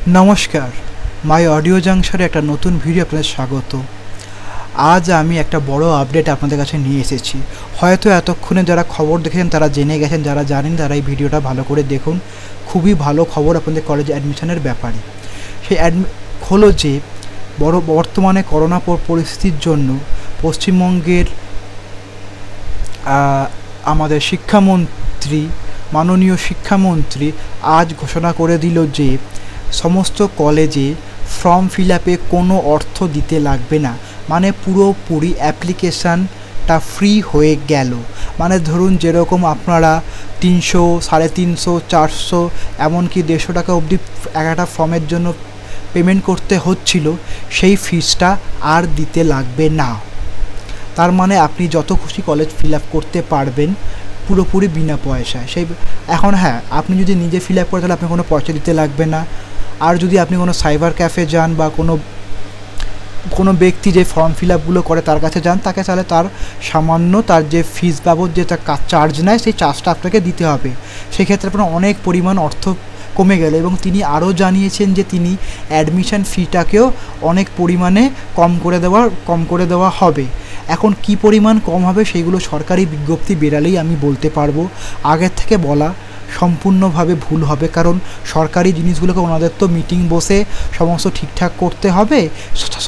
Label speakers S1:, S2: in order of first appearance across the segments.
S1: नमस्कार माई ऑडियो जंक्शने एक नतून भिडियो आपनादेर स्वागत। आज आमी एक बड़ो आपडेट आपनादेर काछे निये एसेछि। हयतो एतक्षणे जारा खबर देखेछेन तारा जेने गेछेन, जारा जानेन तारा एई भिडियोटा भालो करे देखुन। खूबই भालो खबर आपनादेर कलेज एडमिशनेर ब्यापारे। सेई हलो जे बर्तमाने करोना परिस्थितिर जोन्नो पश्चिमबंगेर आमादेर शिक्षामंत्री माननीय शिक्षामंत्री आज घोषणा करे दिल जे समस्त कलेजे फर्म फिलआपे कोनो अर्थ दीते लागबे ना, माने पुरोपुरी অ্যাপ্লিকেশনটা फ्री হয়ে গেল। মানে ধরুন যেরকম আপনারা 300, 350, 400 এমনকি 150 টাকা অবধি একটা ফর্মের জন্য পেমেন্ট করতে হচ্ছিল, সেই ফিসটা আর দিতে লাগবে না। তার মানে আপনি যত খুশি কলেজ ফিল আপ করতে পারবেন পুরোপুরি বিনা পয়সায়। সেই এখন হ্যাঁ, আপনি যদি নিজে ফিল আপ করেন তাহলে আপনি কোনো পয়সা দিতে লাগবে না। আর যদি আপনি কোনো সাইবার ক্যাফে যান বা কোনো ব্যক্তি যে ফর্ম ফিল আপগুলো করে তার কাছে যান, তাকে তাহলে তার সামান্য তার যে ফিস বাবদ যে তার চার্জ নেয় সেই চার্জটা আপনাকে দিতে হবে। সেক্ষেত্রে আপনার অনেক পরিমাণ অর্থ কমে গেল। এবং তিনি আরও জানিয়েছেন যে তিনি অ্যাডমিশন ফিটাকেও অনেক পরিমাণে কম করে দেওয়া হবে। এখন কি পরিমাণ কম হবে সেইগুলো সরকারি বিজ্ঞপ্তি বেরালেই আমি বলতে পারবো। আগের থেকে বলা সম্পূর্ণভাবে ভুল হবে, কারণ সরকারি জিনিসগুলোকে ওনাদের তো মিটিং বসে সমস্ত ঠিকঠাক করতে হবে।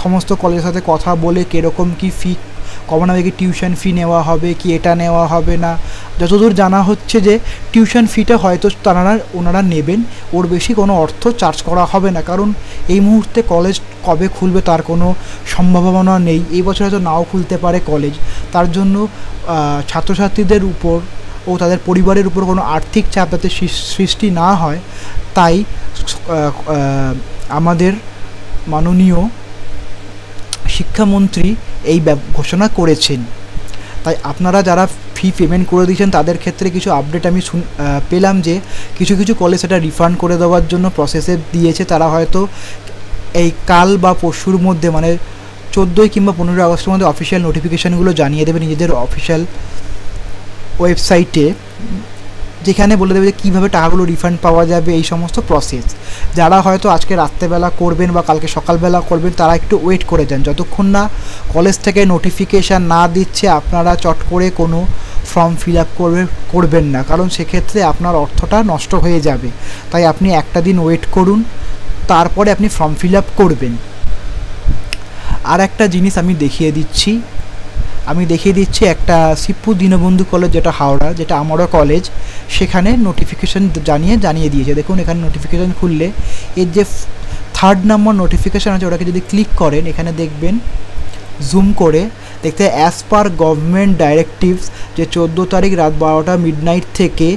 S1: সমস্ত কলেজের সাথে কথা বলে কীরকম কী ফি কমানো হবে, কি টিউশন ফি নেওয়া হবে কি এটা নেওয়া হবে না। যতদূর জানা হচ্ছে যে টিউশন ফিটা হয়তো ওনারা নেবেন, ওর বেশি কোনো অর্থ চার্জ করা হবে না। কারণ এই মুহূর্তে কলেজ কবে খুলবে তার কোনো সম্ভাবনা নেই। এই বছর হয়তো নাও খুলতে পারে কলেজ। তার জন্য ছাত্রছাত্রীদের উপর ও তাদের পরিবারের উপর কোনো আর্থিক চাপ যাতে সৃষ্টি না হয়, তাই আমাদের মাননীয় শিক্ষামন্ত্রী এই ঘোষণা করেছেন। তাই আপনারা যারা ফি পেমেন্ট করে দিয়েছেন তাদের ক্ষেত্রে কিছু আপডেট আমি পেলাম যে কিছু কলেজ সেটা রিফান্ড করে দেওয়ার জন্য প্রসেসে দিয়েছে। তারা হয়তো এই কাল বা পরশুর মধ্যে, মানে 14 কিংবা 15 আগস্টের মধ্যে অফিসিয়াল নোটিফিকেশানগুলো জানিয়ে দেবে নিজেদের অফিসিয়াল ওয়েবসাইটে, যেখানে বলে দেবে যে কীভাবে টাকাগুলো রিফান্ড পাওয়া যাবে, এই সমস্ত প্রসেস। যারা হয়তো আজকে রাত্রেবেলা করবেন বা কালকে সকালবেলা করবেন তারা একটু ওয়েট করে যান। যতক্ষণ না কলেজ থেকে নোটিফিকেশান না দিচ্ছে আপনারা চট করে কোনো ফর্ম ফিল আপ করবেন না, কারণ সেক্ষেত্রে আপনার অর্থটা নষ্ট হয়ে যাবে। তাই আপনি একটা দিন ওয়েট করুন, তারপরে আপনি ফর্ম ফিল আপ করবেন। আর একটা জিনিস আমি দেখিয়ে দিচ্ছি একটা শিবপুর দীনবন্ধু কলেজ, যেটা হাওড়া, যেটা আমারও কলেজ, সেখানে নোটিফিকেশান জানিয়ে দিয়েছে। দেখুন এখানে নোটিফিকেশান খুললে এর যে 3rd নম্বর নোটিফিকেশান আছে ওটাকে যদি ক্লিক করেন, এখানে দেখবেন জুম করে দেখতে অ্যাজ পার গভর্নমেন্ট ডাইরেক্টিভস, যে 14 তারিখ রাত 12টা মিডনাইট থেকে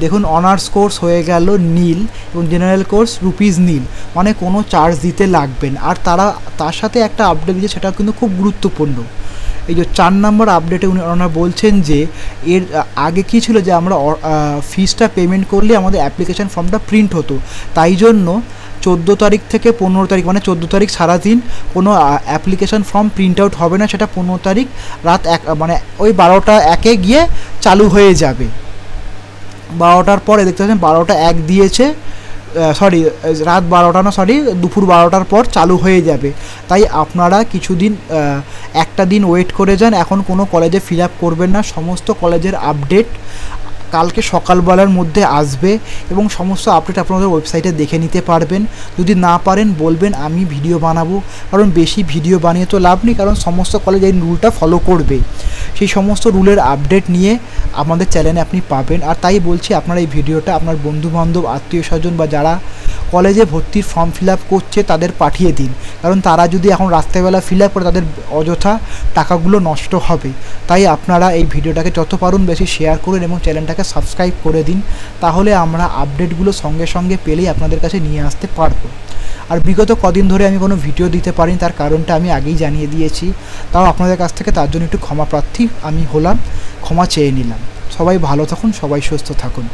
S1: দেখুন অনার্স কোর্স হয়ে গেল নীল এবং জেনারেল কোর্স রুপিস নীল, মানে কোনো চার্জ দিতে লাগবে না। আর তার সাথে একটা আপডেট দিয়েছে, সেটা কিন্তু খুব গুরুত্বপূর্ণ। এই যে 4 নম্বর আপডেটে ওনারা বলছেন যে এর আগে কী ছিল যে আমরা ফিসটা পেমেন্ট করলে আমাদের অ্যাপ্লিকেশান ফর্মটা প্রিন্ট হতো, তাই জন্য 14 তারিখ থেকে 15 তারিখ মানে 14 তারিখ সারাদিন কোনো অ্যাপ্লিকেশান ফর্ম প্রিন্ট আউট হবে না। সেটা 15 তারিখ রাত 1 মানে ওই 12টা 1-এ গিয়ে চালু হয়ে যাবে। 12টার পরে দেখতে পাচ্ছেন 12টা 1 দিয়েছে, রাত 12টা না দুপুর 12টার পর চালু হয়ে যাবে। তাই আপনারা কিছুদিন একটা দিন ওয়েট করে যান। এখন কোনো কলেজে ফিল আপ করবেন না। সমস্ত কলেজের আপডেট কালকে সকালবেলার মধ্যে আসবে এবং সমস্ত আপডেট আপনাদের ওয়েবসাইটে দেখে নিতে পারবেন। যদি না পারেন বলবেন, আমি ভিডিও বানাবো, কারণ বেশি ভিডিও বানিয়ে তো লাভ নেই, কারণ সমস্ত কলেজ এই রুলটা ফলো করবে। সেই সমস্ত রুলের আপডেট নিয়ে আমাদের চ্যানেলে আপনি পাবেন। আর তাই বলছি, আপনারা এই ভিডিওটা আপনার বন্ধুবান্ধব, আত্মীয় স্বজন বা যারা কলেজে ভর্তির ফর্ম ফিল আপ করছে তাদের পাঠিয়ে দিন, কারণ তারা যদি এখন রাত্রেবেলা ফিল আপ করে তাদের অযথা টাকাগুলো নষ্ট হবে। তাই আপনারা এই ভিডিওটাকে যত পারুন বেশি শেয়ার করুন এবং চ্যানেলটাকে সাবস্ক্রাইব করে দিন, তাহলে আমরা আপডেটগুলো সঙ্গে সঙ্গে পেলেই আপনাদের কাছে নিয়ে আসতে পারবো। আর বিগত কদিন ধরে আমি কোনো ভিডিও দিতে পারিনি, তার কারণটা আমি আগেই জানিয়ে দিয়েছি। তাও আপনাদের কাছ থেকে তার জন্য একটু ক্ষমা প্রার্থী আমি হলাম, ক্ষমা চেয়ে নিলাম। সবাই ভালো থাকুন, সবাই সুস্থ থাকুন।